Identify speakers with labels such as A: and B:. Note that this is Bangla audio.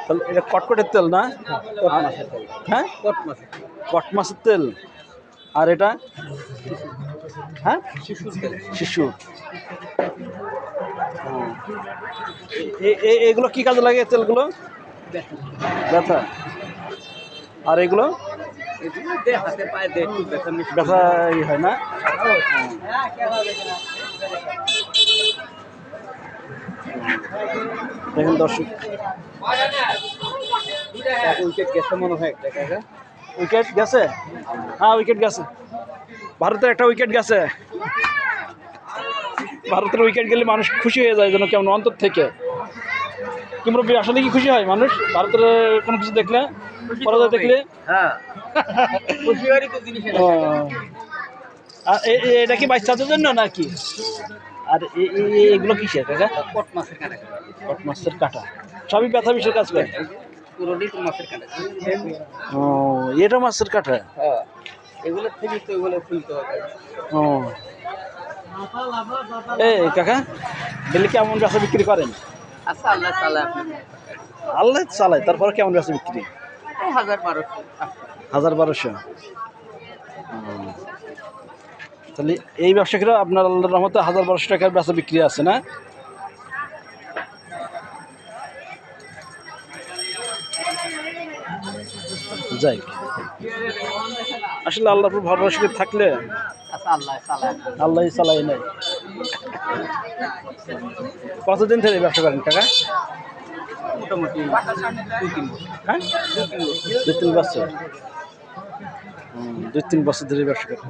A: তাহলে এটা কটকটের তেল না? হ্যাঁ, কট মাছের তেল। আর এটা হ্যাঁ শিশুর। এগুলো কি কাজে লাগে তেলগুলো? ব্যথা। আর এগুলো ব্যথা হয় না? দেখেন দর্শক,
B: উইকেট গেছে মনে হয়,
A: উইকেট গেছে। হ্যাঁ উইকেট গেছে, ভারতের একটা উইকেট গেছে। ভারতের উইকেট গেলে মানুষ খুশি হয়ে যায় যেন কেমন অন্তর থেকে। কিংবা আসলে কি খুশি হয় মানুষ ভারতের কোনো কিছু দেখলে, পরাজয় দেখলে?
B: হ্যাঁ
A: এটা কি বাচ্চাদের জন্য নাকি? আর এগুলো কিসের কাকা?
B: কট মাছের কাঁটা।
A: কট মাছের কাঁটা সবই ব্যথা বিষের কাজ করে।
B: পুরোটাই তো মাছের কাঁটা।
A: ও, এটা মাছের কাঁটা।
B: হ্যাঁ, এগুলো থেকে তো এগুলো খুলতে হবে।
A: ও কাকা, ডেলি কেমন বেচা বিক্রি করেন?
B: আচ্ছা, আল্লাহ চালায় আপনি।
A: আল্লাহ চালায়, তারপরে কেমন বেচা বিক্রি?
B: 1000-1200।
A: তাহলে এই ব্যবসায়ীরা আপনার আল্লাহর রহমতে 1000-1200 টাকার বেচা বিক্রি আছে না? যাই, আসলে আল্লাহর উপর ভরসা করে থাকলে আল্লাহ চালাই নাই। কতদিন ধরে ব্যবসা করেন কাকা?
B: মোটামুটি 2-3 বছর।
A: হ্যাঁ, 2-3 বছর। 2-3 বছর ধরে ব্যবসা করেন।